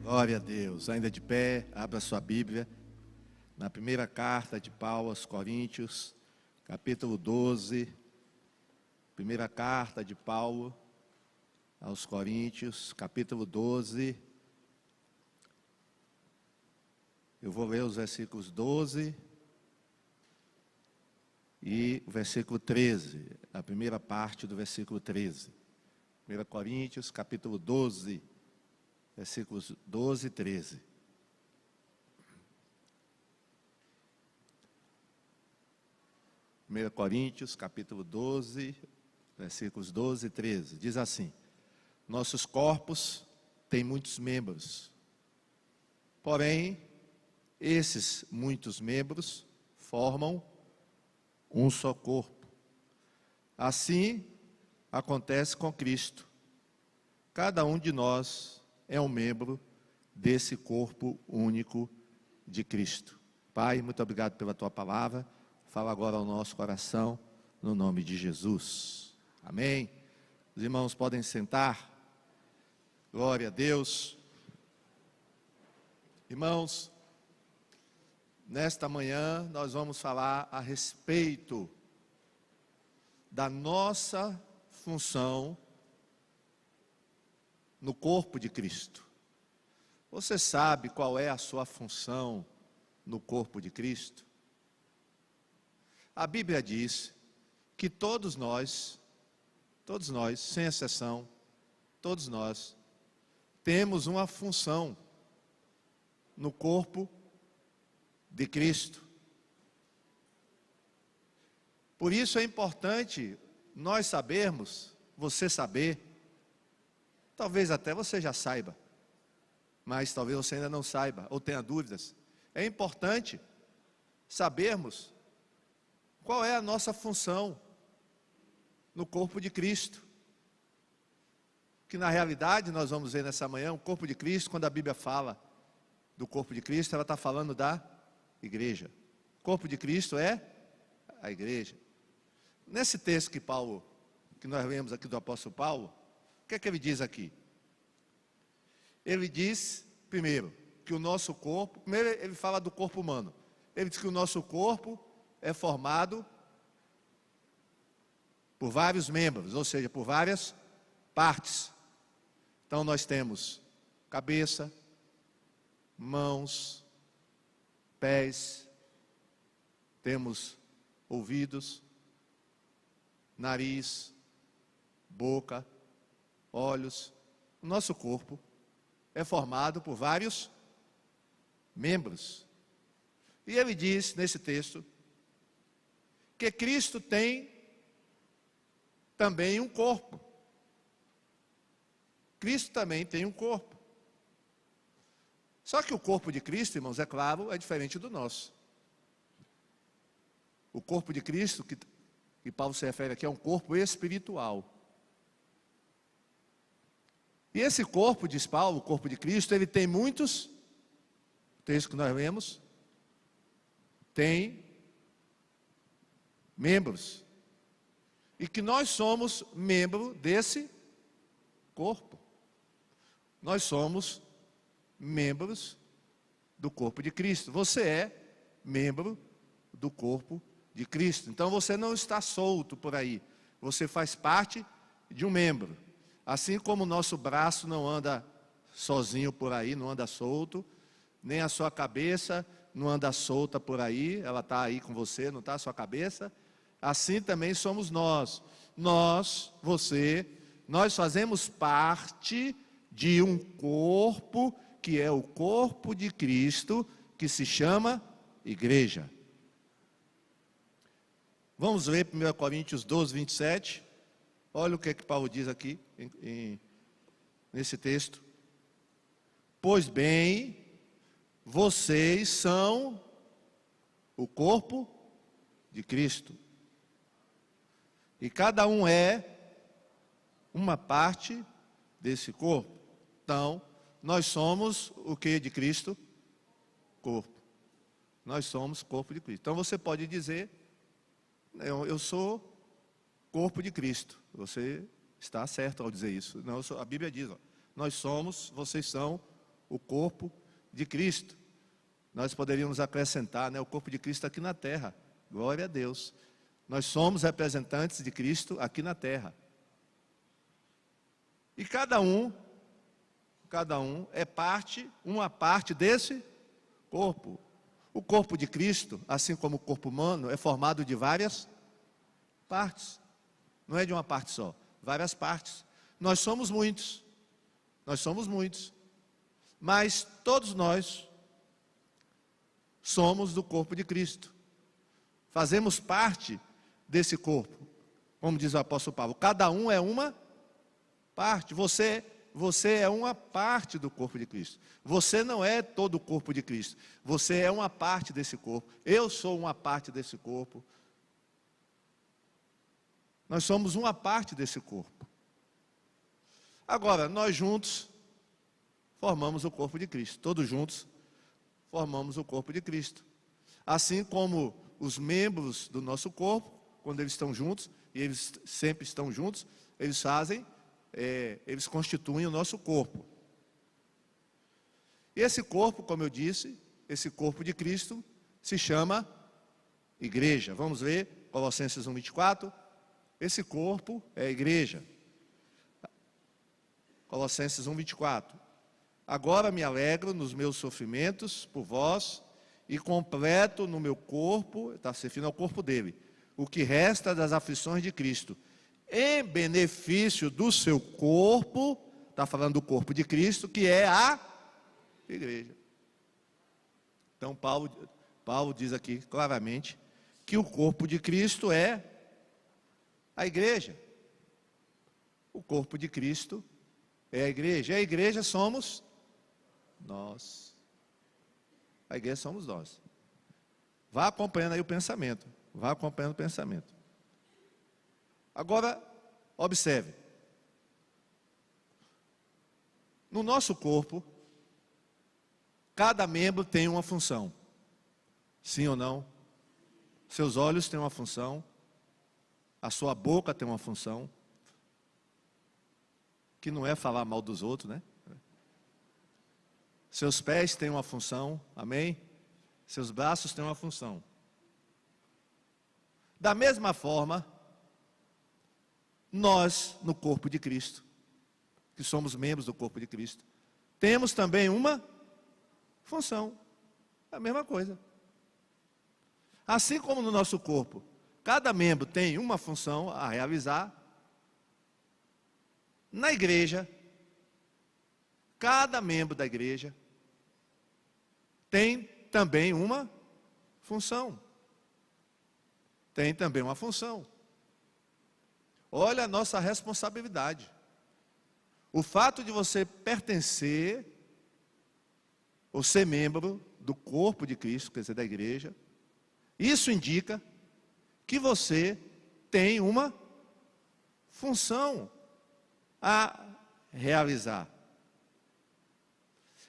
Glória a Deus. Ainda de pé, abra sua Bíblia. Na primeira carta de Paulo aos Coríntios, capítulo 12. Primeira carta de Paulo aos Coríntios, capítulo 12. Eu vou ler os versículos 12 e o versículo 13. A primeira parte do versículo 13. 1 Coríntios, capítulo 12. Versículos 12 e 13. Primeira Coríntios, capítulo 12, versículos 12 e 13. Diz assim: nossos corpos têm muitos membros, porém, esses muitos membros formam um só corpo. Assim acontece com Cristo. Cada um de nós é um membro desse corpo único de Cristo. Pai, muito obrigado pela tua palavra. Fala agora ao nosso coração, no nome de Jesus. Amém. Os irmãos podem sentar. Glória a Deus. Irmãos, nesta manhã nós vamos falar a respeito da nossa função no corpo de Cristo. Você sabe qual é a sua função no corpo de Cristo? A Bíblia diz que todos nós, sem exceção, todos nós, temos uma função no corpo de Cristo. Por isso é importante nós sabermos, você saber, talvez até você já saiba, mas talvez você ainda não saiba, ou tenha dúvidas. É importante sabermos qual é a nossa função no corpo de Cristo. Que na realidade nós vamos ver nessa manhã, o corpo de Cristo, quando a Bíblia fala do corpo de Cristo, ela está falando da igreja. O corpo de Cristo é a igreja. Nesse texto que nós lemos aqui do apóstolo Paulo, o que é que ele diz aqui? Ele diz, primeiro, que o nosso corpo, primeiro ele fala do corpo humano. Ele diz que o nosso corpo é formado por vários membros, ou seja, por várias partes. Então nós temos cabeça, mãos, pés, temos ouvidos, nariz, boca, olhos. O nosso corpo é formado por vários membros. E ele diz nesse texto que Cristo tem também um corpo. Cristo também tem um corpo. Só que o corpo de Cristo, irmãos, é claro, é diferente do nosso. O corpo de Cristo, que Paulo se refere aqui, é um corpo espiritual. E esse corpo, diz Paulo, o corpo de Cristo, ele tem muitos, o texto que nós lemos, tem membros. E que nós somos membro desse corpo. Nós somos membros do corpo de Cristo. Você é membro do corpo de Cristo. Então você não está solto por aí. Você faz parte de um membro. Assim como o nosso braço não anda sozinho por aí, não anda solto, nem a sua cabeça não anda solta por aí, ela está aí com você, não está a sua cabeça. Assim também somos nós. Nós fazemos parte de um corpo que é o corpo de Cristo, que se chama igreja. Vamos ler 1 Coríntios 12, 27. Olha o que é que Paulo diz aqui, nesse texto. Pois bem, vocês são o corpo de Cristo. E cada um é uma parte desse corpo. Então, nós somos o que de Cristo? Corpo. Nós somos corpo de Cristo. Então você pode dizer, eu sou corpo de Cristo. Você está certo ao dizer isso. Não, a Bíblia diz, vocês são o corpo de Cristo. Nós poderíamos acrescentar, né, o corpo de Cristo aqui na terra. Glória a Deus. Nós somos representantes de Cristo aqui na terra. E cada um é uma parte desse corpo. O corpo de Cristo, assim como o corpo humano, é formado de várias partes. Não é de uma parte só, várias partes. Nós somos muitos, mas todos nós somos do corpo de Cristo. Fazemos parte desse corpo. Como diz o apóstolo Paulo, cada um é uma parte. Você é uma parte do corpo de Cristo. Você não é todo o corpo de Cristo. Você é uma parte desse corpo. Eu sou uma parte desse corpo. Nós somos uma parte desse corpo. Agora, nós juntos formamos o corpo de Cristo. Todos juntos formamos o corpo de Cristo. Assim como os membros do nosso corpo, quando eles estão juntos, e eles sempre estão juntos, eles constituem o nosso corpo. E esse corpo, como eu disse, esse corpo de Cristo, se chama igreja. Vamos ver, Colossenses 1:24. Esse corpo é a igreja. Colossenses 1:24. Agora me alegro nos meus sofrimentos por vós e completo no meu corpo, está se referindo ao corpo dele, o que resta das aflições de Cristo, em benefício do seu corpo, está falando do corpo de Cristo, que é a igreja. Então Paulo diz aqui claramente que o corpo de Cristo é a igreja. O corpo de Cristo é a igreja. E a igreja somos nós. A igreja somos nós. Vá acompanhando aí o pensamento. Vá acompanhando o pensamento. Agora, observe. No nosso corpo, cada membro tem uma função. Sim ou não? Seus olhos têm uma função. A sua boca tem uma função. Que não é falar mal dos outros, né? Seus pés têm uma função, amém? Seus braços têm uma função. Da mesma forma, nós, no corpo de Cristo, que somos membros do corpo de Cristo, temos também uma função. A mesma coisa. Assim como no nosso corpo, cada membro tem uma função a realizar, na igreja, cada membro da igreja tem também uma função. Tem também uma função. Olha a nossa responsabilidade. O fato de você pertencer, ou ser membro do corpo de Cristo, quer dizer, da igreja, isso indica que você tem uma função a realizar.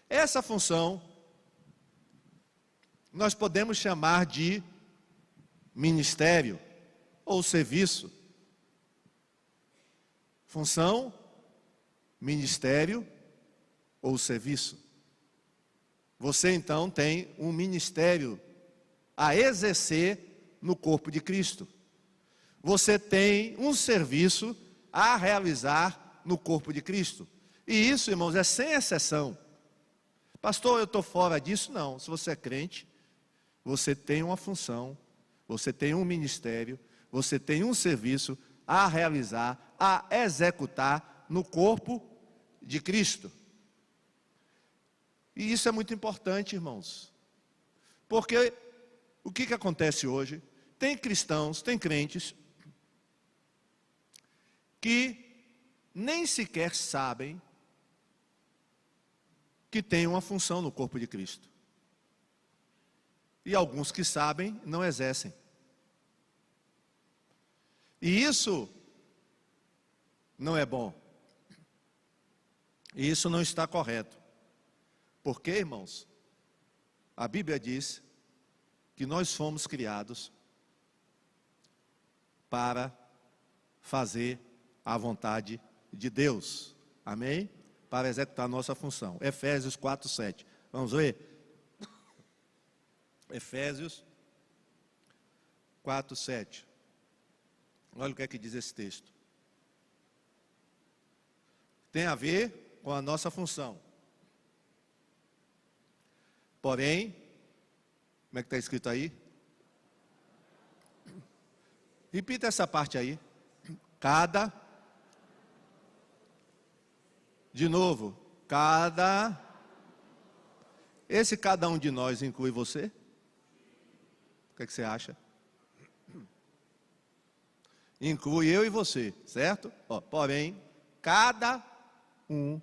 Essa função nós podemos chamar de ministério ou serviço. Função, ministério ou serviço. Você então tem um ministério a exercer no corpo de Cristo. Você tem um serviço a realizar no corpo de Cristo. E isso, irmãos, é sem exceção. Pastor, eu estou fora disso? Não. Se você é crente, você tem uma função, você tem um ministério, você tem um serviço a realizar, a executar no corpo de Cristo. E isso é muito importante, irmãos. Porque o que acontece hoje? Tem cristãos, tem crentes que nem sequer sabem que tem uma função no corpo de Cristo. E alguns que sabem, não exercem. E isso não é bom. E isso não está correto. Porque, irmãos, a Bíblia diz que nós fomos criados para fazer a vontade de Deus. Amém? para executar a nossa função. Efésios 4:7. Vamos ver? Efésios 4:7. Olha o que é que diz esse texto. Tem a ver com a nossa função. Porém, como é que está escrito aí? Repita essa parte aí. De novo, esse cada um de nós inclui você? O que é que você acha? Inclui eu e você, certo? Porém, cada um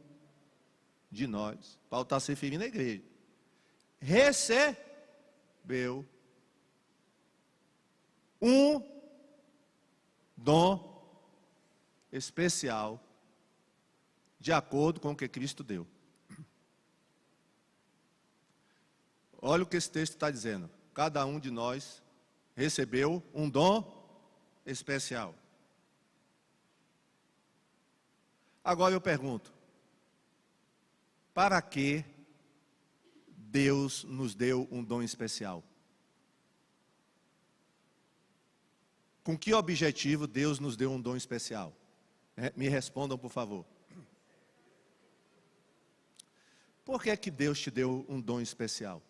de nós, Paulo está se referindo à igreja, recebeu um dom especial de acordo com o que Cristo deu. Olha o que esse texto está dizendo. Cada um de nós recebeu um dom especial. Agora eu pergunto, para que Deus nos deu um dom especial? Com que objetivo Deus nos deu um dom especial? Me respondam, por favor. Por que é que Deus te deu um dom especial?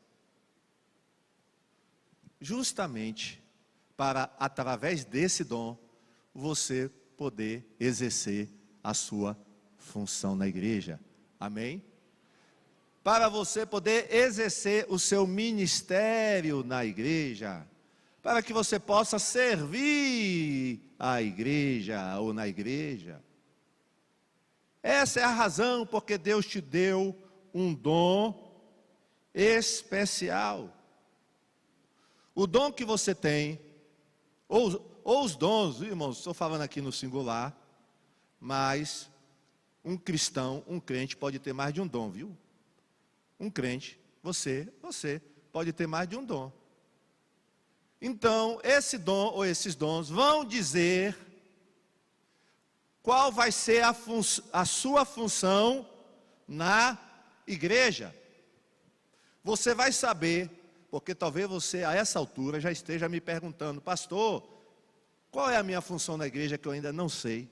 Justamente para, através desse dom, você poder exercer a sua função na igreja. Amém? Para você poder exercer o seu ministério na igreja. Para que você possa servir a igreja ou na igreja. Essa é a razão porque Deus te deu um dom especial. O dom que você tem, ou os dons, irmãos, estou falando aqui no singular, mas um cristão, um crente pode ter mais de um dom, viu? Um crente, você pode ter mais de um dom. Então, esse dom ou esses dons vão dizer qual vai ser a sua função na igreja. Você vai saber, porque talvez você a essa altura já esteja me perguntando, pastor, qual é a minha função na igreja que eu ainda não sei?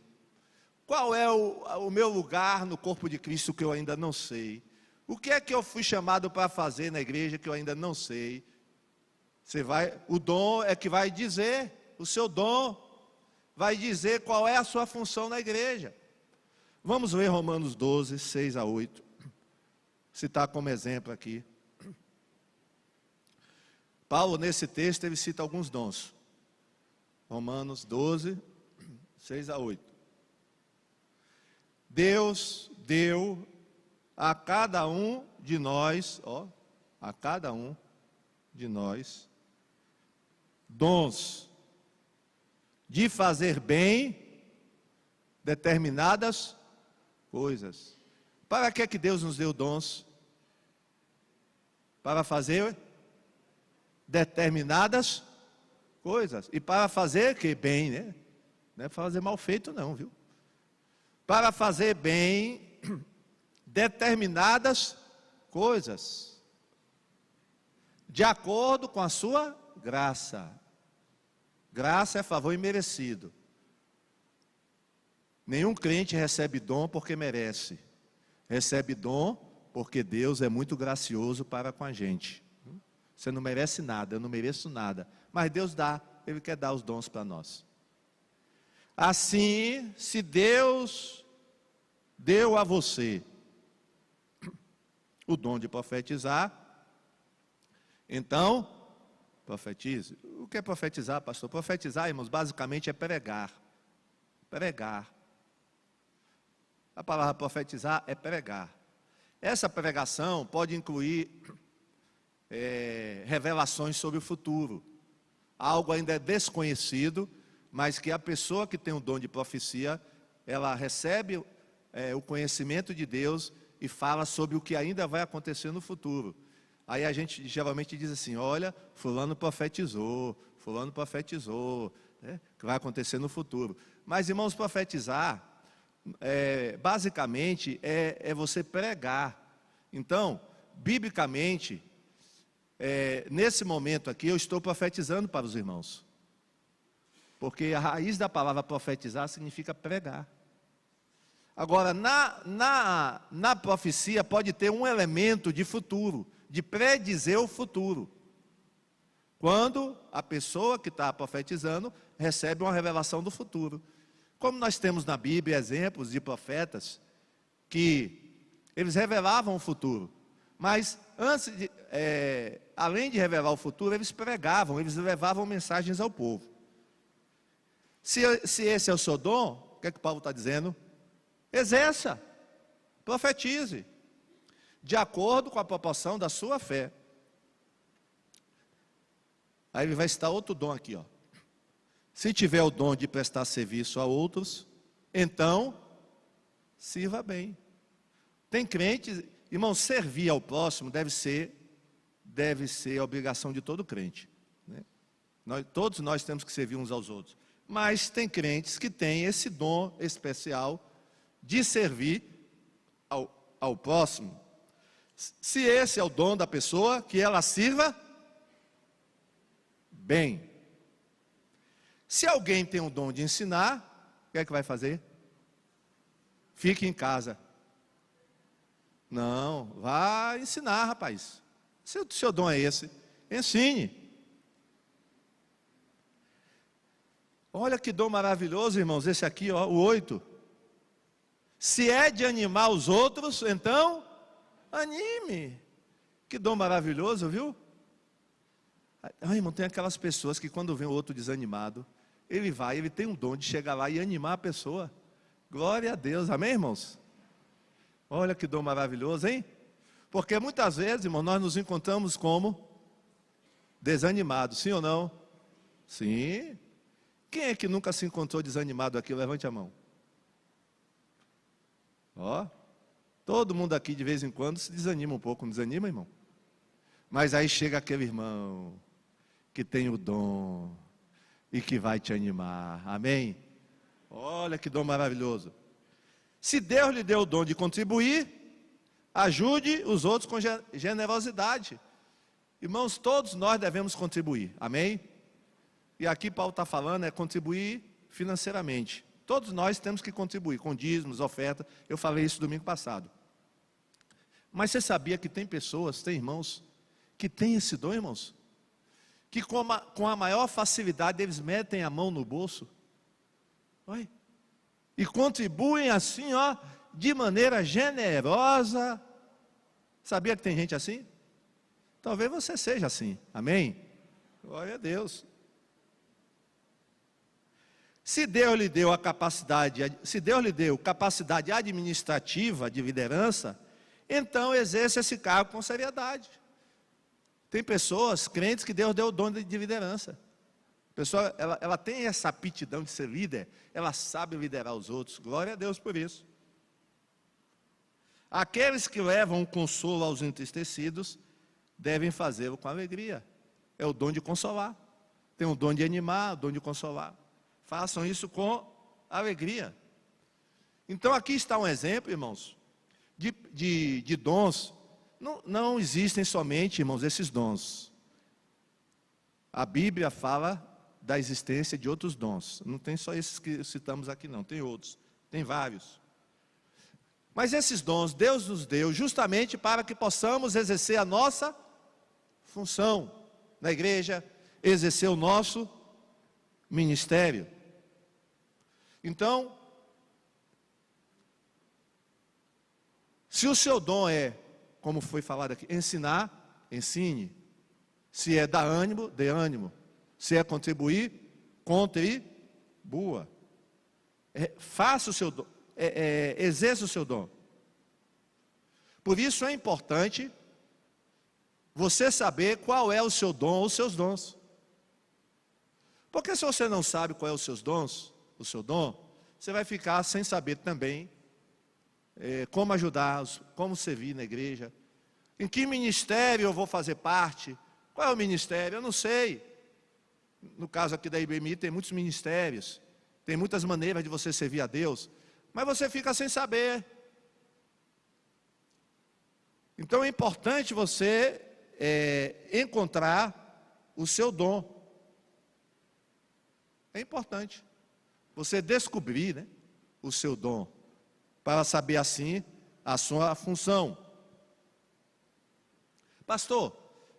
Qual é o meu lugar no corpo de Cristo que eu ainda não sei? O que é que eu fui chamado para fazer na igreja que eu ainda não sei? O dom é que vai dizer, o seu dom vai dizer qual é a sua função na igreja. Vamos ver Romanos 12, 6 a 8. Citar como exemplo aqui. Paulo, nesse texto, ele cita alguns dons. Romanos 12, 6 a 8. Deus deu a cada um de nós, a cada um de nós, dons de fazer bem determinadas coisas. Para que é que Deus nos deu dons? Para fazer determinadas coisas. E para fazer que bem, né? Não é fazer mal feito não, viu? Para fazer bem determinadas coisas. De acordo com a sua graça. Graça é favor imerecido. Nenhum crente recebe dom porque merece. Recebe dom porque Deus é muito gracioso para com a gente. Você não merece nada, eu não mereço nada. Mas Deus dá, Ele quer dar os dons para nós. Assim, se Deus deu a você o dom de profetizar, então, profetize. O que é profetizar, pastor? Profetizar, irmãos, basicamente é pregar. Pregar. A palavra profetizar é pregar. Essa pregação pode incluir revelações sobre o futuro. Algo ainda é desconhecido, mas que a pessoa que tem o dom de profecia, ela recebe o conhecimento de Deus e fala sobre o que ainda vai acontecer no futuro. Aí a gente geralmente diz assim, olha, fulano profetizou, né, que vai acontecer no futuro. Mas, irmãos, profetizar basicamente, é você pregar. Então, biblicamente, nesse momento aqui, eu estou profetizando para os irmãos. Porque a raiz da palavra profetizar significa pregar. Agora, na profecia pode ter um elemento de futuro, de predizer o futuro. Quando a pessoa que está profetizando recebe uma revelação do futuro. Como nós temos na Bíblia exemplos de profetas que eles revelavam o futuro. Mas além de revelar o futuro, eles pregavam, eles levavam mensagens ao povo. Se esse é o seu dom, o que é que Paulo está dizendo? Exerça, profetize, de acordo com a proporção da sua fé. Aí ele vai citar outro dom aqui, ó. Se tiver o dom de prestar serviço a outros, então, sirva bem. Tem crentes, irmão, servir ao próximo deve ser a obrigação de todo crente, né? Todos nós temos que servir uns aos outros. Mas tem crentes que têm esse dom especial de servir ao próximo. Se esse é o dom da pessoa, que ela sirva bem. Se alguém tem o dom de ensinar, o que é que vai fazer? Fique em casa. Não, vá ensinar, rapaz. Se o seu dom é esse, ensine. Olha que dom maravilhoso, irmãos, esse aqui, ó, o 8. Se é de animar os outros, então, anime. Que dom maravilhoso, viu? Irmão, tem aquelas pessoas que quando vê o outro desanimado, ele tem um dom de chegar lá e animar a pessoa. Glória a Deus, amém, irmãos? Olha que dom maravilhoso, hein? Porque muitas vezes, irmão, nós nos encontramos como desanimados, sim ou não? Sim. Quem é que nunca se encontrou desanimado aqui? Levante a mão. Ó, todo mundo aqui de vez em quando se desanima um pouco, não desanima, irmão? Mas aí chega aquele irmão que tem o dom e que vai te animar, amém? Olha que dom maravilhoso. Se Deus lhe deu o dom de contribuir, ajude os outros com generosidade. Irmãos, todos nós devemos contribuir, amém? E aqui Paulo está falando, contribuir financeiramente. Todos nós temos que contribuir, com dízimos, oferta. Eu falei isso domingo passado. Mas você sabia que tem pessoas, tem irmãos, que têm esse dom, irmãos? Que com a maior facilidade eles metem a mão no bolso. Oi? E contribuem assim, ó, de maneira generosa. Sabia que tem gente assim? Talvez você seja assim, amém? Glória a Deus. Se Deus lhe deu capacidade administrativa de liderança, então exerça esse cargo com seriedade. Tem pessoas, crentes, que Deus deu o dom de liderança. A pessoa, ela tem essa aptidão de ser líder, ela sabe liderar os outros. Glória a Deus por isso. Aqueles que levam o consolo aos entristecidos, devem fazê-lo com alegria. É o dom de consolar. Tem o dom de animar, o dom de consolar. Façam isso com alegria. Então aqui está um exemplo, irmãos, de dons. Não existem somente, irmãos, esses dons. A Bíblia fala da existência de outros dons. Não tem só esses que citamos aqui não, tem outros, tem vários. Mas esses dons Deus nos deu justamente para que possamos exercer a nossa função na igreja, exercer o nosso ministério. Então, se o seu dom é, como foi falado aqui, ensinar, ensine. Se é dar ânimo, dê ânimo. Se é contribuir, contribua. Faça o seu dom, exerça o seu dom. Por isso é importante você saber qual é o seu dom ou os seus dons. Porque se você não sabe qual é os seus dons, o seu dom, você vai ficar sem saber também como ajudar, como servir na igreja. Em que ministério eu vou fazer parte? Qual é o ministério? Eu não sei. No caso aqui da IBMI tem muitos ministérios, tem muitas maneiras de você servir a Deus. mas você fica sem saber. Então é importante você encontrar o seu dom. É importante você descobrir, né, o seu dom, para saber assim a sua função. Pastor,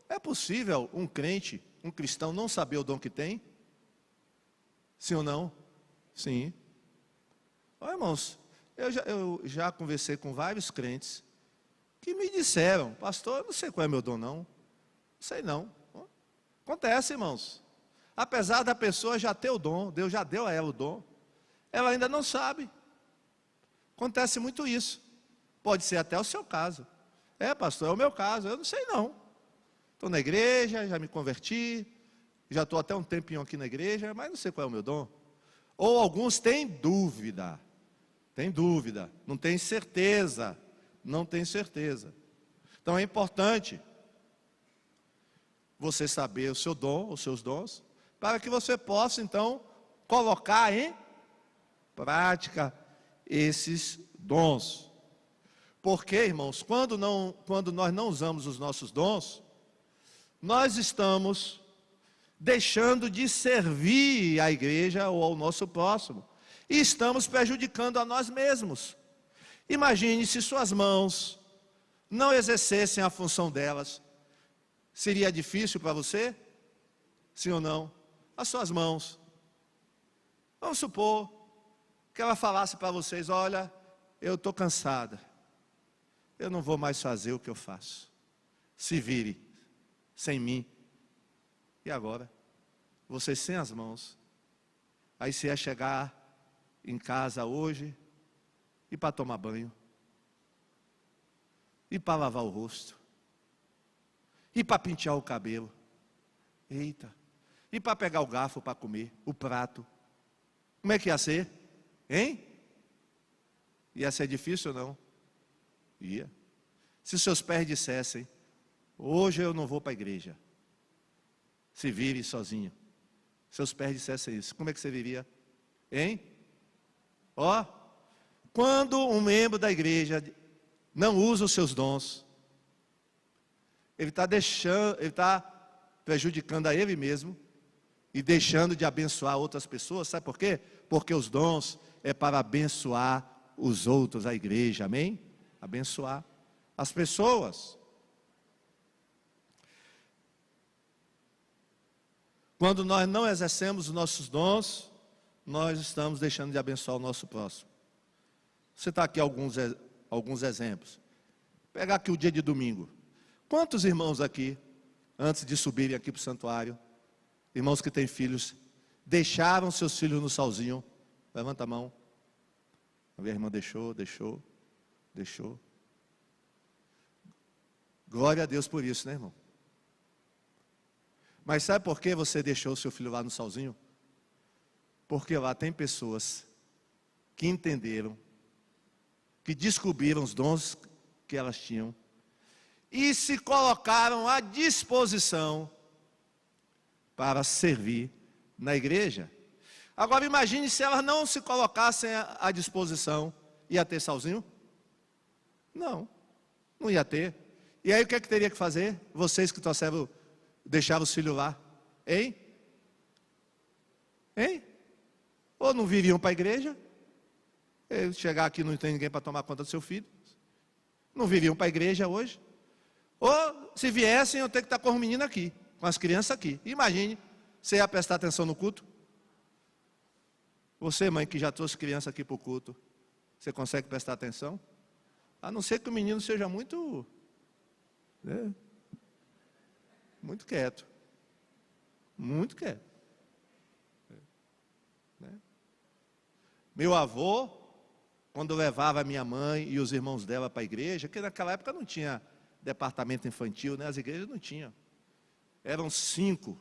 é possível um crente, um cristão, não saber o dom que tem? Sim ou não? Sim. Olha, irmãos, eu já conversei com vários crentes que me disseram: pastor, eu não sei qual é meu dom não. Não sei não. Acontece, irmãos. Apesar da pessoa já ter o dom, Deus já deu a ela o dom, ela ainda não sabe. Acontece muito isso. Pode ser até o seu caso. Pastor, é o meu caso, eu não sei não. Estou na igreja, já me converti, já estou até um tempinho aqui na igreja, mas não sei qual é o meu dom. Ou alguns têm dúvida, não tem certeza. Não tem certeza. Então é importante você saber o seu dom, os seus dons, para que você possa então colocar em prática esses dons. Porque, irmãos, quando nós não usamos os nossos dons, nós estamos deixando de servir à igreja ou ao nosso próximo, e estamos prejudicando a nós mesmos. Imagine se suas mãos não exercessem a função delas. Seria difícil para você? Sim ou não? As suas mãos. Vamos supor que ela falasse para vocês: olha, eu estou cansada, eu não vou mais fazer o que eu faço. Se vire, sem mim. E agora? Vocês sem as mãos. Aí você ia chegar em casa hoje, e para tomar banho, e para lavar o rosto, e para pentear o cabelo, eita, e para pegar o garfo para comer, o prato. Como é que ia ser? Hein? Ia ser difícil ou não? Ia. Se seus pés dissessem: hoje eu não vou para a igreja, se vire sozinho. Seus pés dissessem isso, como é que você viria? Hein? Ó, quando um membro da igreja não usa os seus dons, ele está prejudicando a ele mesmo e deixando de abençoar outras pessoas. Sabe por quê? Porque os dons é para abençoar os outros, a igreja, amém? Abençoar as pessoas. Quando nós não exercemos os nossos dons, nós estamos deixando de abençoar o nosso próximo. Você está aqui alguns exemplos. Pegar aqui o dia de domingo. Quantos irmãos aqui, antes de subirem aqui para o santuário, irmãos que têm filhos, deixaram seus filhos no salzinho? Levanta a mão. A minha irmã deixou. Glória a Deus por isso, né, irmão? Mas sabe por que você deixou o seu filho lá no salzinho? Porque lá tem pessoas que entenderam, que descobriram os dons que elas tinham e se colocaram à disposição para servir na igreja. Agora imagine se elas não se colocassem à disposição. Ia ter salzinho? Não ia ter. E aí o que é que teria que fazer? Vocês que deixaram os filhos lá, hein? Ou não viriam para a igreja? Chegar aqui não tem ninguém para tomar conta do seu filho. Não viriam para a igreja hoje. Ou se viessem, eu tenho que estar com os meninos aqui, com as crianças aqui. Imagine, você ia prestar atenção no culto? Você, mãe, que já trouxe criança aqui para o culto, você consegue prestar atenção? A não ser que o menino seja muito, né, muito quieto. Muito quieto. Meu avô, quando levava a minha mãe e os irmãos dela para a igreja, que naquela época não tinha departamento infantil, né? As igrejas não tinham. Eram 5,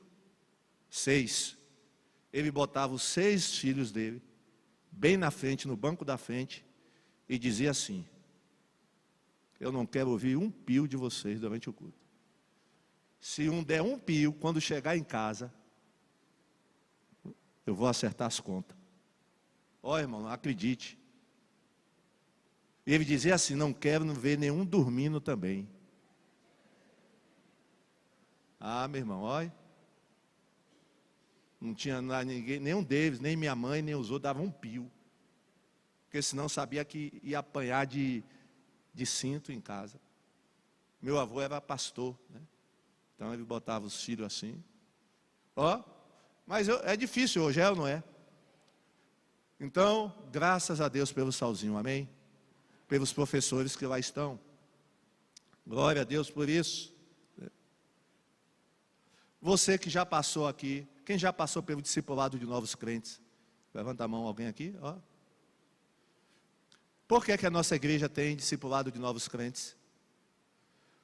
6. Ele botava os 6 filhos dele, bem na frente, no banco da frente, e dizia assim: eu não quero ouvir um pio de vocês durante o culto. Se um der um pio, quando chegar em casa, eu vou acertar as contas. Ó, irmão, acredite, E ele dizia assim: não quero ver nenhum dormindo também. Ah, meu irmão, olha. Não tinha ninguém, nenhum deles, nem minha mãe, nem os outros, davam um pio. Porque senão sabia que ia apanhar de cinto em casa. Meu avô era pastor, né? Então ele botava os filhos assim. Ó, mas é difícil hoje, é ou não é? Então, graças a Deus pelo Salzinho, amém? Pelos professores que lá estão. Glória a Deus por isso. Você que já passou aqui, quem já passou pelo discipulado de novos crentes? Levanta a mão alguém aqui, ó. Por que a nossa igreja tem discipulado de novos crentes?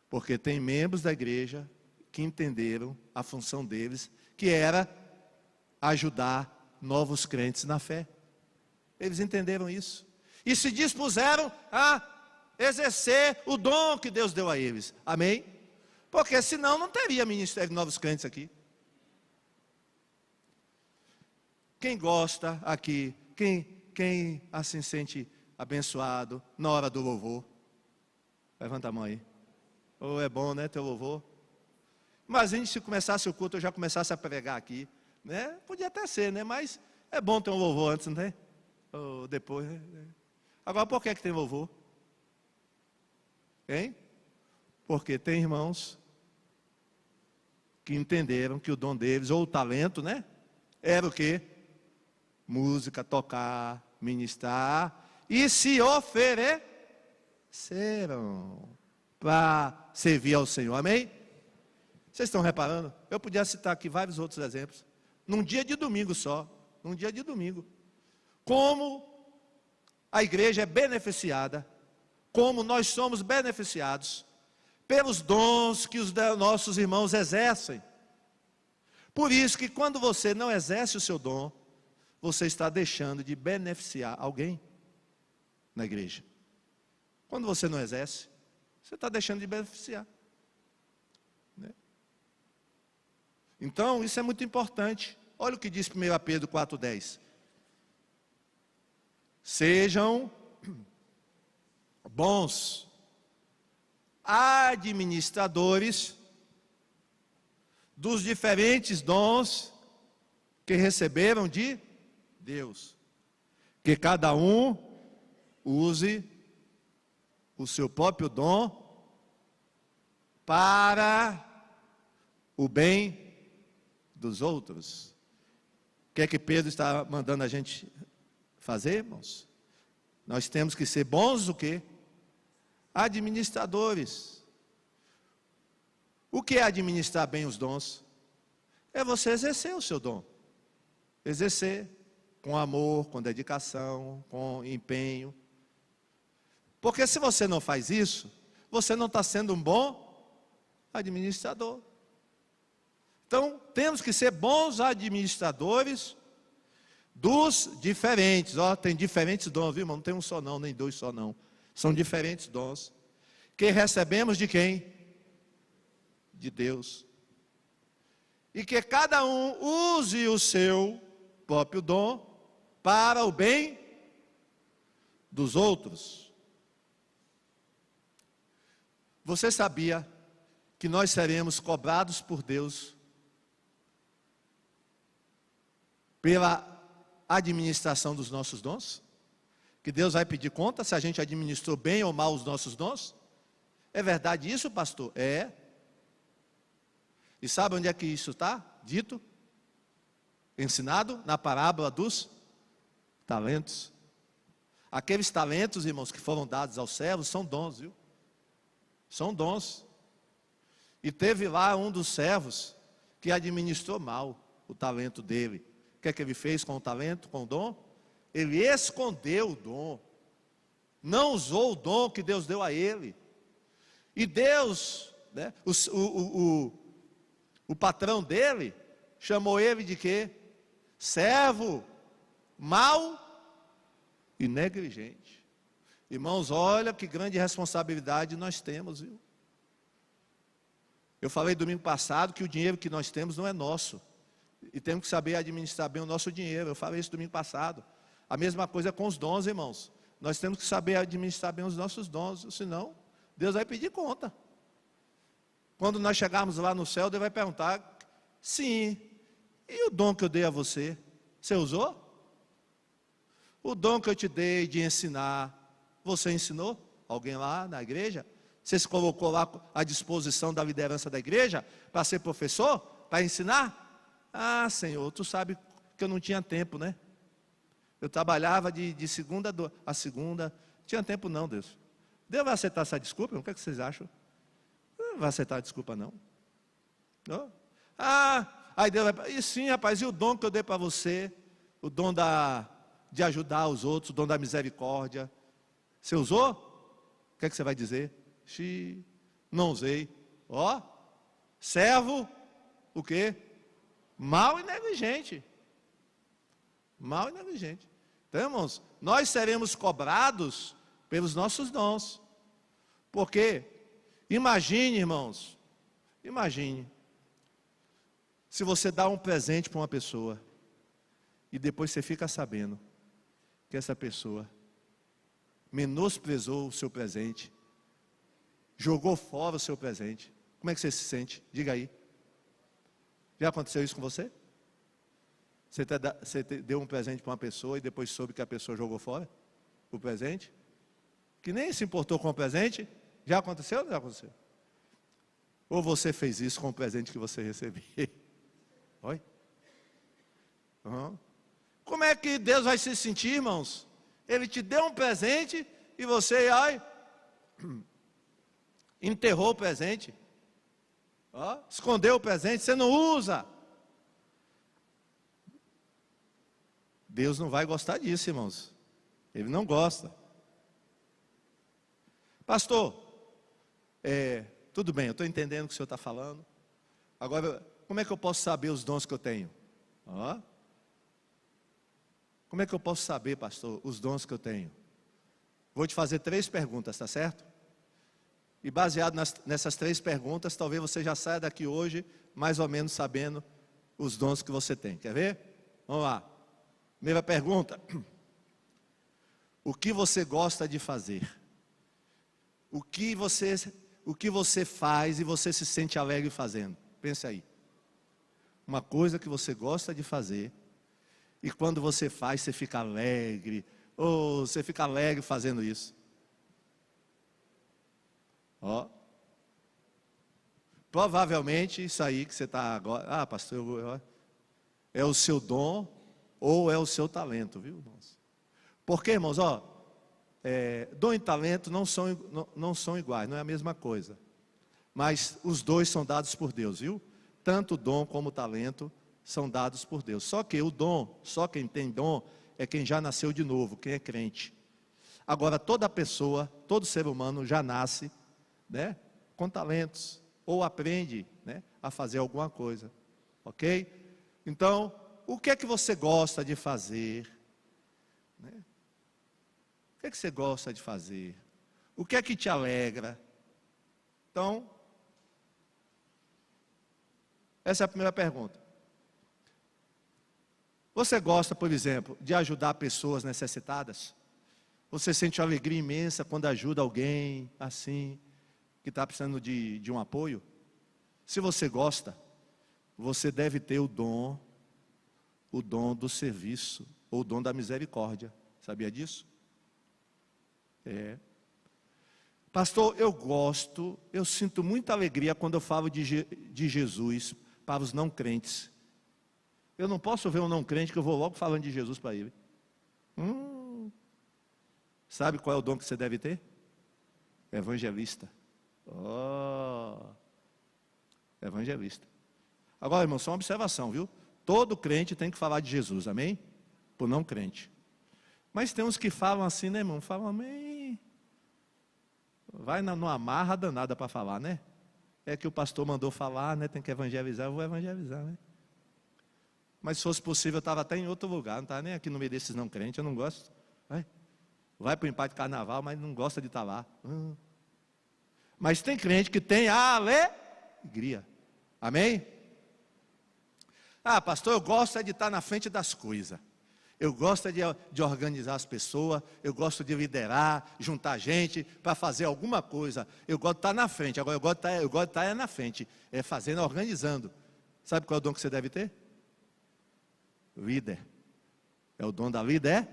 Porque tem membros da igreja que entenderam a função deles, que era ajudar novos crentes na fé. Eles entenderam isso. E se dispuseram a exercer o dom que Deus deu a eles. Amém? Porque senão não teria ministério de novos crentes aqui. Quem gosta aqui, quem assim sente abençoado na hora do louvor? Levanta a mão aí. Oh, é bom, né, teu louvor? Imagine se começasse o culto, eu já começasse a pregar aqui, né? Podia até ser, né? Mas é bom ter um louvor antes, não tem? Ou depois, né? Agora, por que tem louvor? Hein? Porque tem irmãos que entenderam que o dom deles, ou o talento, né? Era o quê? Música, tocar, ministrar, e se ofereceram para servir ao Senhor, amém? Vocês estão reparando? Eu podia citar aqui vários outros exemplos. Num dia de domingo só, num dia de domingo. Como a igreja é beneficiada, como nós somos beneficiados pelos dons que os nossos irmãos exercem. Por isso que quando você não exerce o seu dom, você está deixando de beneficiar alguém na igreja. Quando você não exerce, você está deixando de beneficiar. Né? Então, isso é muito importante. Olha o que diz 1 Pedro 4,10. Sejam bons administradores dos diferentes dons que receberam de Deus. Que cada um use o seu próprio dom para o bem dos outros. O que é que Pedro está mandando a gente fazer, irmãos? Nós temos que ser bons o quê? Administradores. O que é administrar bem os dons? É você exercer o seu dom. Exercer com amor, com dedicação, com empenho. Porque se você não faz isso, você não está sendo um bom administrador. Então, temos que ser bons administradores dos diferentes. Ó, tem diferentes dons, viu, irmão? Não tem um só não, nem dois só não. São diferentes dons. Que recebemos de quem? De Deus. E que cada um use o seu próprio dom para o bem dos outros. Você sabia que nós seremos cobrados por Deus pela administração dos nossos dons? Que Deus vai pedir conta se a gente administrou bem ou mal os nossos dons? É verdade isso, pastor? É. E sabe onde é que isso está dito? Ensinado na parábola dos talentos. Aqueles talentos, irmãos, que foram dados aos servos, são dons, viu? São dons. E teve lá um dos servos que administrou mal o talento dele. O que é que ele fez com o talento, com o dom? Ele escondeu o dom. Não usou o dom que Deus deu a ele. E Deus, né, o patrão dele, chamou ele de quê? Servo mau e negligente. Irmãos, olha que grande responsabilidade nós temos, viu? Eu falei domingo passado que o dinheiro que nós temos não é nosso. E temos que saber administrar bem o nosso dinheiro. Eu falei isso domingo passado. A mesma coisa com os dons, irmãos. nós temos que saber administrar bem os nossos dons, senão Deus vai pedir conta. Quando nós chegarmos lá no céu, Deus vai perguntar, sim, e o dom que eu dei a você? Você usou? O dom que eu te dei de ensinar, você ensinou? Alguém lá na igreja? Você se colocou lá à disposição da liderança da igreja para ser professor? Para ensinar? Ah, Senhor, tu sabe que eu não tinha tempo, né? Eu trabalhava de segunda a segunda. Não tinha tempo não, Deus. Deus vai aceitar essa desculpa? O que é que vocês acham? Não vai aceitar a desculpa não. Não? Ah, aí Deus vai... E sim, rapaz, e o dom que eu dei para você? O dom de ajudar os outros, o dom da misericórdia. Você usou? O que é que você vai dizer? Não usei. Ó, servo, o quê? Mal e negligente. Mal e negligente. Então, irmãos, nós seremos cobrados pelos nossos dons. Porque, imagine, irmãos, imagine, se você dá um presente para uma pessoa, e depois você fica sabendo que essa pessoa menosprezou o seu presente, jogou fora o seu presente. Como é que você se sente? Diga aí. Já aconteceu isso com você? Você deu um presente para uma pessoa e depois soube que a pessoa jogou fora o presente? Que nem se importou com o presente? Já aconteceu ou não já aconteceu? Ou você fez isso com o presente que você recebeu? Oi? Uhum. Como é que Deus vai se sentir, irmãos? Ele te deu um presente e você, enterrou o presente, escondeu o presente, você não usa. Deus não vai gostar disso, irmãos. Ele não gosta. Pastor, tudo bem, eu estou entendendo o que o senhor está falando. Agora, como é que eu posso saber os dons que eu tenho? Como é que eu posso saber, pastor, os dons que eu tenho? Vou te fazer 3 perguntas, tá certo? E baseado nessas 3 perguntas, talvez você já saia daqui hoje, mais ou menos sabendo os dons que você tem. Quer ver? Vamos lá. Primeira pergunta. O que você gosta de fazer? O que você faz e você se sente alegre fazendo? Pense aí. Uma coisa que você gosta de fazer e quando você faz, você fica alegre. Você fica alegre fazendo isso. Provavelmente isso aí que você está agora. Pastor, é o seu dom ou é o seu talento, viu, irmãos? Porque, irmãos, dom e talento não são iguais, não é a mesma coisa. Mas os dois são dados por Deus, viu? Tanto o dom como o talento são dados por Deus. Só que o dom, só quem tem dom é quem já nasceu de novo, quem é crente. Agora toda pessoa, todo ser humano já nasce, né, com talentos ou aprende, né, a fazer alguma coisa. OK? Então, o que é que você gosta de fazer? Né? O que é que você gosta de fazer? O que é que te alegra? Então, essa é a primeira pergunta. Você gosta, por exemplo, de ajudar pessoas necessitadas? Você sente uma alegria imensa quando ajuda alguém assim, que está precisando de um apoio? Se você gosta, você deve ter o dom do serviço, ou o dom da misericórdia. Sabia disso? Pastor, eu sinto muita alegria quando eu falo de Jesus para os não crentes. Eu não posso ver um não crente que eu vou logo falando de Jesus para ele. Sabe qual é o dom que você deve ter? Evangelista. Evangelista. Agora, irmão, só uma observação, viu? Todo crente tem que falar de Jesus, amém? Por não crente. Mas tem uns que falam assim, né, irmão? Falam amém. Vai numa amarra danada para falar, né? É que o pastor mandou falar, né? Tem que evangelizar, eu vou evangelizar, né? Mas se fosse possível, eu estava até em outro lugar, não estava nem aqui no meio desses não crentes, eu não gosto. Vai para o empate de carnaval, mas não gosta de estar lá. Mas tem crente que tem alegria. Amém? Pastor, eu gosto de estar na frente das coisas. Eu gosto de organizar as pessoas, eu gosto de liderar, juntar gente para fazer alguma coisa. Eu gosto de estar na frente, agora eu gosto de estar na frente, fazendo, organizando. Sabe qual é o dom que você deve ter? Líder. É o dom da liderança.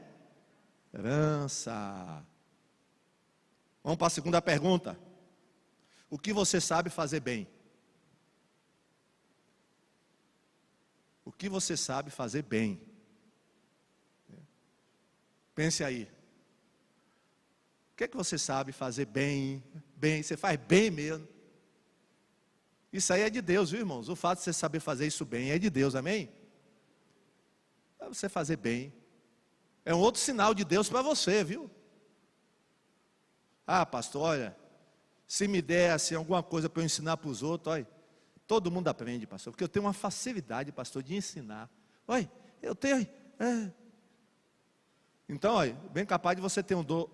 Vamos para a segunda pergunta. O que você sabe fazer bem? O que você sabe fazer bem? Pense aí. O que é que você sabe fazer bem? Bem, você faz bem mesmo. Isso aí é de Deus, viu, irmãos? O fato de você saber fazer isso bem é de Deus, amém? É você fazer bem. É um outro sinal de Deus para você, viu? Ah, pastor, olha, se me der assim, alguma coisa para eu ensinar para os outros, olha, todo mundo aprende, pastor, porque eu tenho uma facilidade, pastor, de ensinar. Olha, eu tenho. Então, olha, bem capaz de você ter um dom,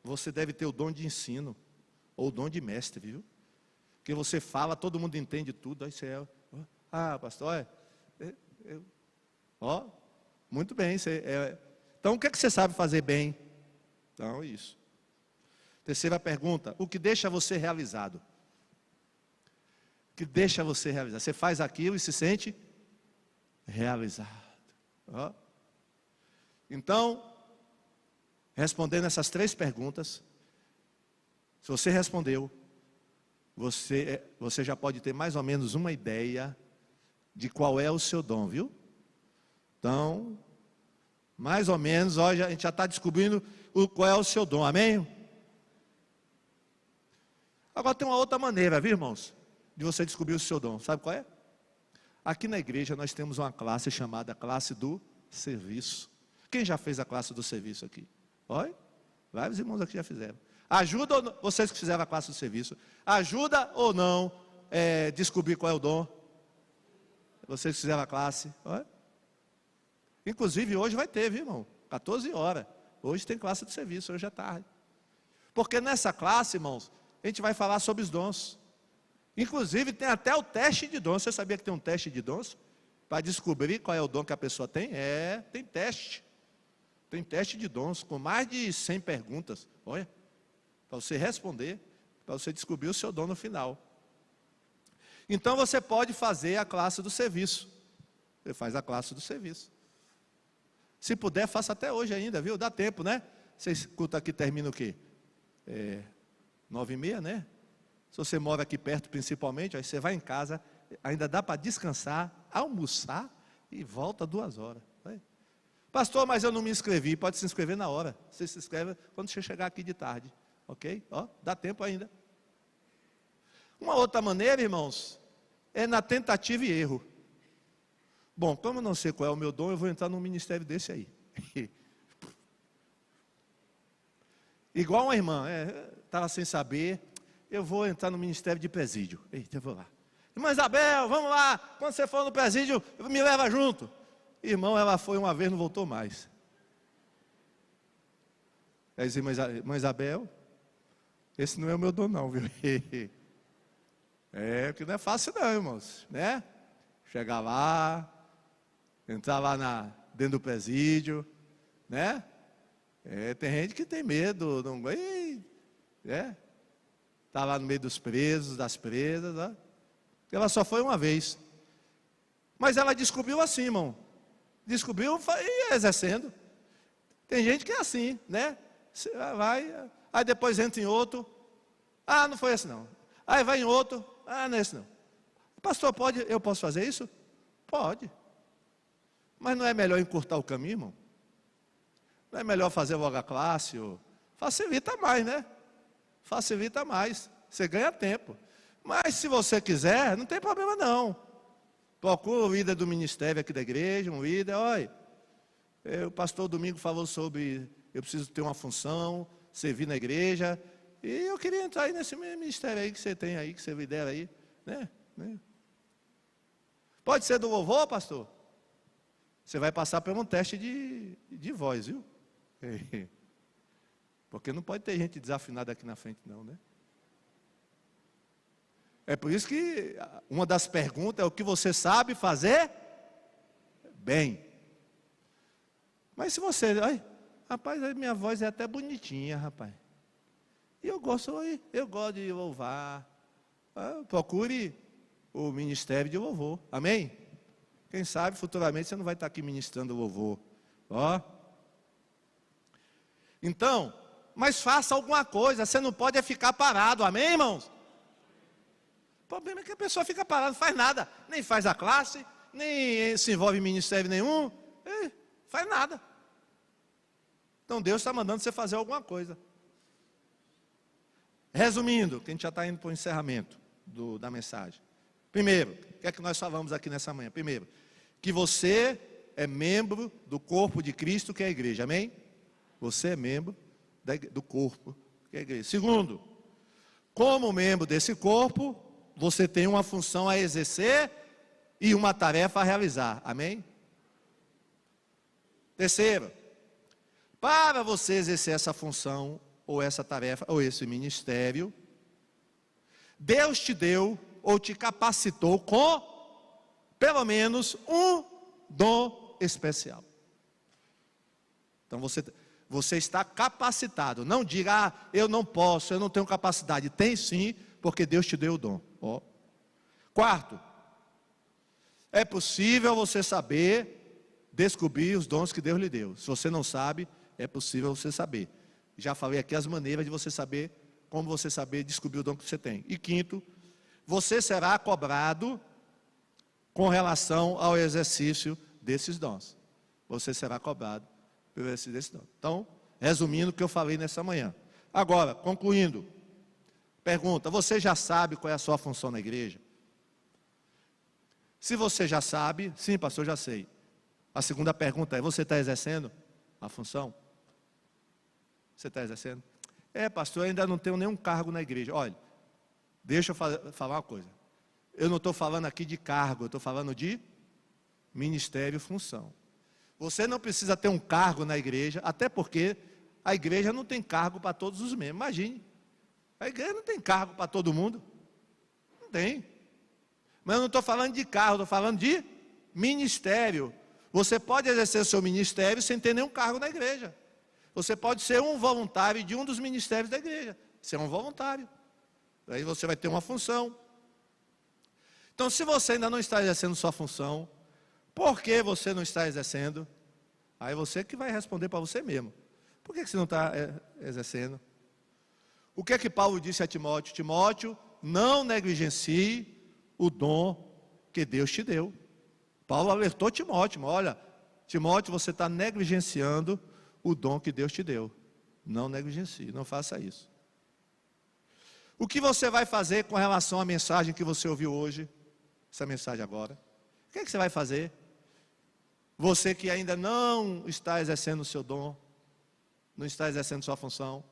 você deve ter o dom de ensino, ou o dom de mestre, viu? Porque você fala, todo mundo entende tudo, aí você pastor, olha, muito bem, então o que é que você sabe fazer bem? Então, isso. Terceira pergunta, o que deixa você realizado? O que deixa você realizado? Você faz aquilo e se sente realizado. Então, respondendo essas 3 perguntas, se você respondeu, você já pode ter mais ou menos uma ideia de qual é o seu dom, viu? Então, mais ou menos, a gente já está descobrindo qual é o seu dom, amém? Agora tem uma outra maneira, viu, irmãos, de você descobrir o seu dom, sabe qual é? Aqui na igreja nós temos uma classe chamada classe do serviço. Quem já fez a classe do serviço aqui? Olha, vários irmãos aqui já fizeram. Ajuda ou não, vocês que fizeram a classe do serviço, ajuda ou não descobrir qual é o dom? Vocês que fizeram a classe, olha. Inclusive hoje vai ter, viu, irmão? 14 horas. Hoje tem classe do serviço, hoje é tarde. Porque nessa classe, irmãos, a gente vai falar sobre os dons. Inclusive tem até o teste de dons. Você sabia que tem um teste de dons? Para descobrir qual é o dom que a pessoa tem? Tem teste. Tem teste de dons com mais de 100 perguntas. Olha, para você responder, para você descobrir o seu dom no final. Então você pode fazer a classe do serviço. Você faz a classe do serviço. Se puder, faça até hoje ainda, viu? Dá tempo, né? Você escuta aqui, termina o quê? 9h30, né? Se você mora aqui perto principalmente, aí você vai em casa, ainda dá para descansar, almoçar e volta 2 horas. Vai. Pastor, mas eu não me inscrevi. Pode se inscrever na hora. Você se inscreve quando você chegar aqui de tarde. Ok? Dá tempo ainda. Uma outra maneira, irmãos, é na tentativa e erro. Bom, como eu não sei qual é o meu dom, eu vou entrar num ministério desse aí. Igual uma irmã, estava sem saber, eu vou entrar no ministério de presídio. Eita, eu vou lá. Irmã Isabel, vamos lá, quando você for no presídio, me leva junto. Irmão, ela foi uma vez, não voltou mais. Aí disse, irmã Isabel, esse não é o meu dom não, viu? Porque não é fácil não, irmãos, né? Chegar lá, entrar lá dentro do presídio, né? Tem gente que tem medo, não, está lá no meio dos presos, das presas, né? Ela só foi uma vez. Mas ela descobriu assim, irmão. Descobriu e exercendo. Tem gente que é assim, né? Vai, aí depois entra em outro. Ah, não foi esse não. Aí vai em outro. Ah, não é esse não. Pastor, eu posso fazer isso? Pode. Mas não é melhor encurtar o caminho, irmão? Não é melhor fazer logo a classe? Facilita mais, né? Facilita mais. Você ganha tempo. Mas se você quiser, não tem problema não. Procura o líder do ministério aqui da igreja, um líder, olha, o pastor Domingo falou sobre, eu preciso ter uma função, servir na igreja, e eu queria entrar aí nesse ministério aí que você tem aí, que você lidera aí, né? Pode ser do louvor, pastor? Você vai passar por um teste de voz, viu? Porque não pode ter gente desafinada aqui na frente não, né? É por isso que uma das perguntas é o que você sabe fazer bem. Mas se você, ai, rapaz, a minha voz é até bonitinha, rapaz. E eu gosto de louvar. Procure o ministério de louvor. Amém? Quem sabe futuramente você não vai estar aqui ministrando louvor. Ó. Então, mas faça alguma coisa. Você não pode ficar parado. Amém, irmãos? O problema é que a pessoa fica parada, não faz nada. Nem faz a classe, nem se envolve em ministério nenhum. Faz nada. Então Deus está mandando você fazer alguma coisa. Resumindo, que a gente já está indo para o encerramento da mensagem. Primeiro, o que é que nós falamos aqui nessa manhã? Primeiro, que você é membro do corpo de Cristo, que é a igreja. Amém? Você é membro do corpo, que é a igreja. Segundo, como membro desse corpo, você tem uma função a exercer e uma tarefa a realizar. Amém? Terceiro, para você exercer essa função, ou essa tarefa, ou esse ministério, Deus te deu, ou te capacitou com, pelo menos, um dom especial. Então você está capacitado. Não diga, eu não posso, eu não tenho capacidade. Tem sim, porque Deus te deu o dom. Ó. Quarto, é possível você saber descobrir os dons que Deus lhe deu. Se você não sabe, é possível você saber. Já falei aqui as maneiras de você saber, como você saber descobrir o dom que você tem. E quinto, você será cobrado com relação ao exercício desses dons. Você será cobrado pelo exercício desses dons. Então, resumindo o que eu falei nessa manhã. Agora, concluindo, pergunta, você já sabe qual é a sua função na igreja? Se você já sabe, sim, pastor, já sei. A segunda pergunta é, você está exercendo a função? Você está exercendo? Pastor, eu ainda não tenho nenhum cargo na igreja. Olha, deixa eu falar uma coisa. Eu não estou falando aqui de cargo, eu estou falando de ministério e função. Você não precisa ter um cargo na igreja, até porque a igreja não tem cargo para todos os membros. Imagine, a igreja não tem cargo para todo mundo. Não tem. Mas eu não estou falando de cargo, estou falando de ministério. Você pode exercer o seu ministério sem ter nenhum cargo na igreja. Você pode ser um voluntário de um dos ministérios da igreja. Ser um voluntário. Aí você vai ter uma função. Então, se você ainda não está exercendo sua função, por que você não está exercendo? Aí você que vai responder para você mesmo. Por que você não está exercendo? O que é que Paulo disse a Timóteo? Timóteo, não negligencie o dom que Deus te deu. Paulo alertou Timóteo, olha, Timóteo, você está negligenciando o dom que Deus te deu. Não negligencie, não faça isso. O que você vai fazer com relação à mensagem que você ouviu hoje? Essa mensagem agora. O que é que você vai fazer? Você que ainda não está exercendo o seu dom, não está exercendo sua função.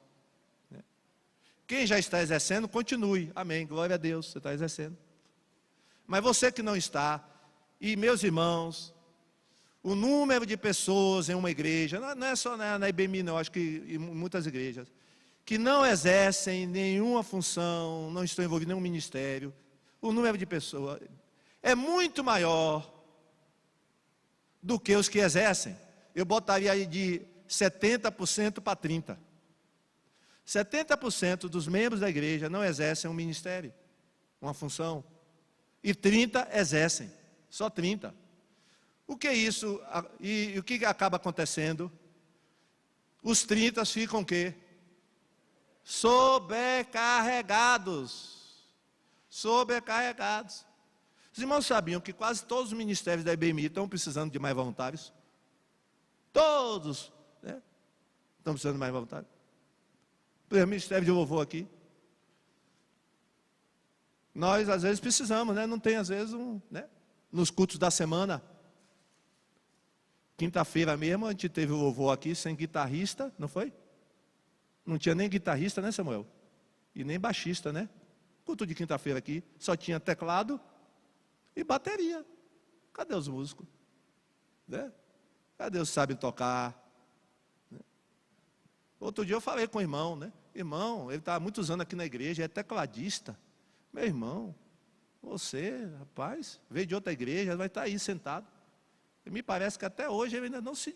Quem já está exercendo, continue. Amém, glória a Deus, você está exercendo. Mas você que não está, e meus irmãos, o número de pessoas em uma igreja, não é só na IBMI, não, acho que em muitas igrejas, que não exercem nenhuma função, não estão envolvidos em nenhum ministério, o número de pessoas é muito maior do que os que exercem. Eu botaria aí de 70% para 30%. 70% dos membros da igreja não exercem um ministério, uma função, e 30% exercem, só 30%. O que é isso? E o que acaba acontecendo? Os 30 ficam o quê? Sobrecarregados. Sobrecarregados. Os irmãos sabiam que quase todos os ministérios da IBMI estão precisando de mais voluntários? Todos, né? Estão precisando de mais voluntários. Por exemplo, ministério de louvor aqui. Nós, às vezes, precisamos, né? Não tem, às vezes, né? Nos cultos da semana. Quinta-feira mesmo, a gente teve o louvor aqui sem guitarrista, não foi? Não tinha nem guitarrista, né, Samuel? E nem baixista, né? Culto de quinta-feira aqui, só tinha teclado e bateria. Cadê os músicos? Né? Cadê os que sabem tocar? Né? Outro dia eu falei com o irmão, né? Irmão, ele está há muitos anos aqui na igreja, é tecladista. Meu irmão, você, rapaz, veio de outra igreja, vai estar aí sentado. E me parece que até hoje ele ainda não se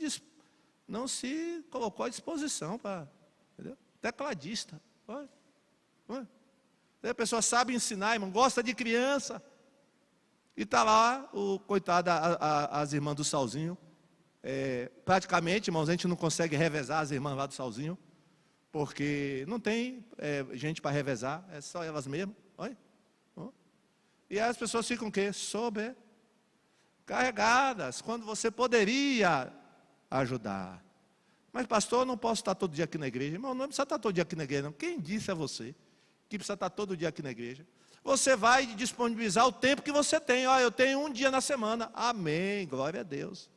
não se colocou à disposição para, entendeu? Tecladista. Olha, olha. A pessoa sabe ensinar, irmão, gosta de criança. E está lá, o coitado, as irmãs do Salzinho. Praticamente, irmãos, a gente não consegue revezar as irmãs lá do Salzinho, porque não tem gente para revezar, é só elas mesmas. Olha. E aí as pessoas ficam o quê? Sobrecarregadas, quando você poderia ajudar. Mas pastor, eu não posso estar todo dia aqui na igreja. Irmão, não precisa estar todo dia aqui na igreja, não. Quem disse a você que precisa estar todo dia aqui na igreja? Você vai disponibilizar o tempo que você tem. Ó, eu tenho um dia na semana. Amém, glória a Deus.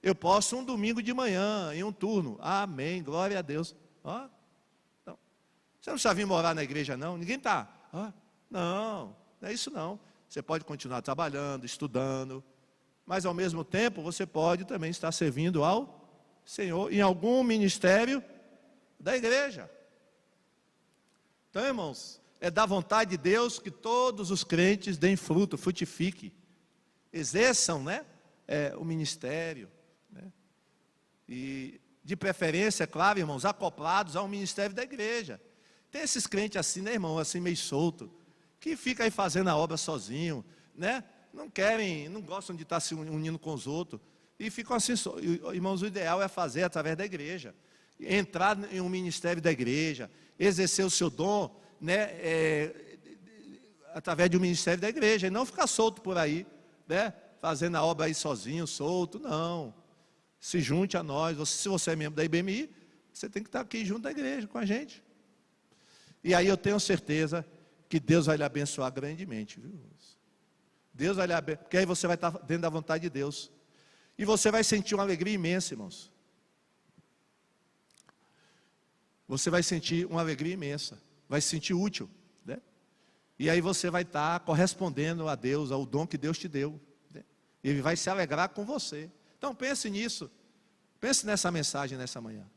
Eu posso um domingo de manhã, em um turno. Amém, glória a Deus. Ó, então, você não precisa vir morar na igreja, não. Ninguém está. Não é isso não. Você pode continuar trabalhando, estudando, mas ao mesmo tempo você pode também estar servindo ao Senhor em algum ministério da igreja. Então, irmãos, é da vontade de Deus que todos os crentes deem fruto, frutifiquem, exerçam, né, o ministério, né, e de preferência, é claro, irmãos, acoplados ao ministério da igreja. Tem esses crentes assim, né, irmão, assim meio solto, que fica aí fazendo a obra sozinho, né? Não querem, não gostam de estar se unindo com os outros, e ficam assim, irmãos, o ideal é fazer através da igreja, entrar em um ministério da igreja, exercer o seu dom, né, através de um ministério da igreja, e não ficar solto por aí, né, fazendo a obra aí sozinho, solto, não. Se junte a nós, se você é membro da IBMI, você tem que estar aqui junto da igreja, com a gente. E aí eu tenho certeza que Deus vai lhe abençoar grandemente, viu? Deus vai lhe abençoar, porque aí você vai estar dentro da vontade de Deus. E você vai sentir uma alegria imensa, irmãos. Você vai sentir uma alegria imensa, vai se sentir útil, né? E aí você vai estar correspondendo a Deus, ao dom que Deus te deu, né? Ele vai se alegrar com você. Então pense nisso, pense nessa mensagem nessa manhã.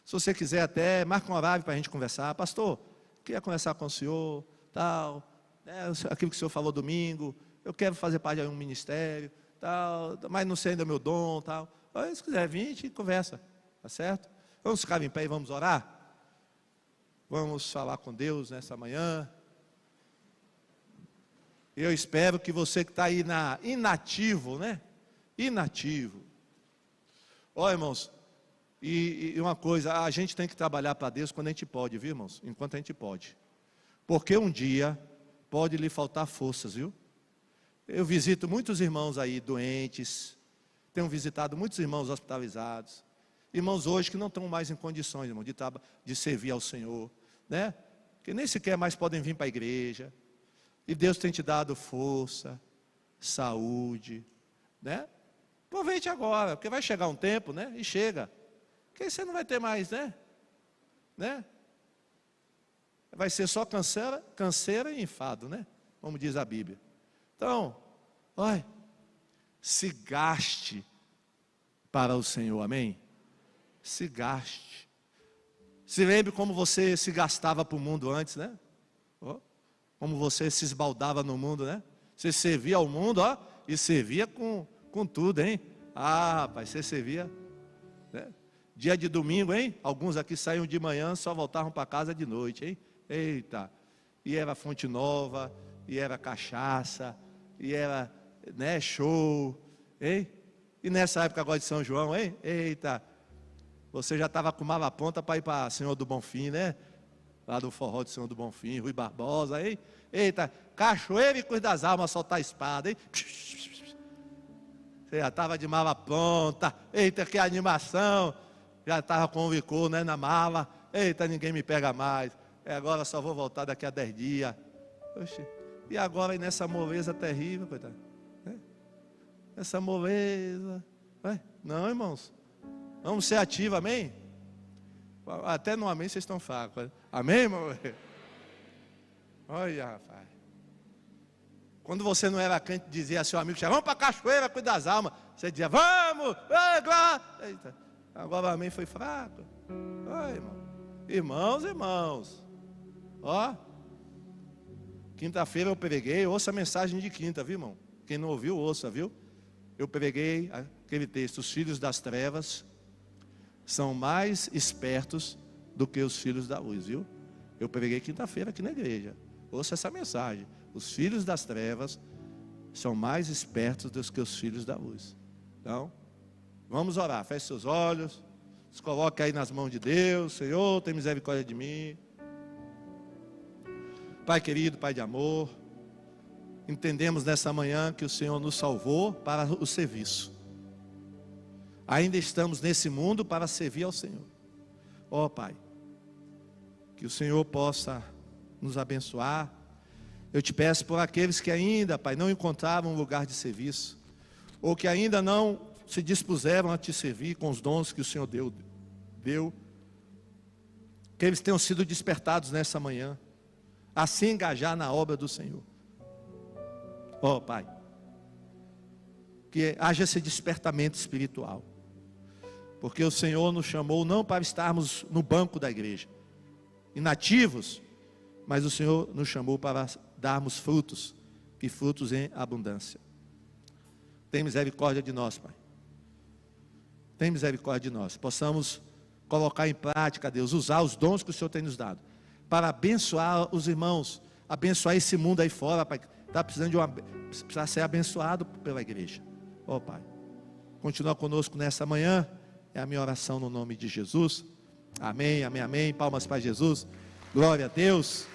Se você quiser até, marca um horário para a gente conversar. Pastor, queria conversar com o senhor, tal, né, aquilo que o senhor falou domingo, eu quero fazer parte de um ministério, tal, mas não sei ainda o meu dom, tal. Aí, se quiser vir, a gente conversa, tá certo? Vamos ficar em pé e vamos orar? Vamos falar com Deus nessa manhã. Eu espero que você que está aí inativo, né? Inativo. Ó, irmãos, e uma coisa, a gente tem que trabalhar para Deus quando a gente pode, viu, irmãos? Enquanto a gente pode. Porque um dia pode lhe faltar forças, viu? Eu visito muitos irmãos aí doentes, tenho visitado muitos irmãos hospitalizados, irmãos hoje que não estão mais em condições, irmão, de servir ao Senhor, né? Que nem sequer mais podem vir para a igreja. E Deus tem te dado força, saúde, né? Aproveite agora, porque vai chegar um tempo, né? E chega, que aí você não vai ter mais, né? Vai ser só canseira e enfado, né? Como diz a Bíblia. Então, olha, se gaste para o Senhor, amém? Se gaste. Se lembre como você se gastava para o mundo antes, né? Como você se esbaldava no mundo, né? Você servia ao mundo, ó, e servia com tudo, hein? Ah, rapaz, você servia, né? Dia de domingo, hein? Alguns aqui saíam de manhã, só voltavam para casa de noite, hein? Eita, e era fonte nova, e era cachaça, e era, né, show, hein? E nessa época agora de São João, hein? Eita, você já estava com mala pronta para ir para Senhor do Bonfim, né? Lá do forró do Senhor do Bonfim, Rui Barbosa, hein? Eita, cachoeira e Cruz das Almas, soltar a espada, hein? Você já estava de mala pronta, eita, que animação, já estava com o licor, né, na mala, eita, ninguém me pega mais, agora só vou voltar daqui a 10 dias. Oxe, e agora aí nessa moleza terrível, coitado, né? Essa moleza, não, irmãos, vamos ser ativos, amém? Até no amém vocês estão fracos, amém, irmão? Olha, rapaz, quando você não era crente, dizia a seu amigo, vamos para a cachoeira, cuidar das almas, você dizia, vamos, eita, agora o amém foi fraco. Oi, irmãos, ó, quinta-feira eu preguei, ouça a mensagem de quinta, viu, irmão? Quem não ouviu, ouça, viu? Eu preguei aquele texto, os filhos das trevas são mais espertos do que os filhos da luz, viu? Eu preguei quinta-feira aqui na igreja. Ouça essa mensagem. Os filhos das trevas são mais espertos do que os filhos da luz. Então, vamos orar. Feche seus olhos. Se coloque aí nas mãos de Deus. Senhor, tem misericórdia de mim. Pai querido, Pai de amor, entendemos nessa manhã que o Senhor nos salvou para o serviço. Ainda estamos nesse mundo para servir ao Senhor. Ó Pai, que o Senhor possa nos abençoar. Eu te peço por aqueles que ainda, Pai, não encontraram um lugar de serviço, ou que ainda não se dispuseram a te servir com os dons que o Senhor deu, que eles tenham sido despertados nessa manhã, a se engajar na obra do Senhor. Ó Pai, que haja esse despertamento espiritual, porque o Senhor nos chamou não para estarmos no banco da igreja, inativos, mas o Senhor nos chamou para darmos frutos, e frutos em abundância. Tem misericórdia de nós, Pai. Tem misericórdia de nós. Possamos colocar em prática, Deus, usar os dons que o Senhor tem nos dado, para abençoar os irmãos, abençoar esse mundo aí fora, Pai, está precisando precisa ser abençoado pela igreja. Ó Pai, continua conosco nessa manhã, é a minha oração no nome de Jesus. Amém, amém, amém. Palmas para Jesus. Glória a Deus.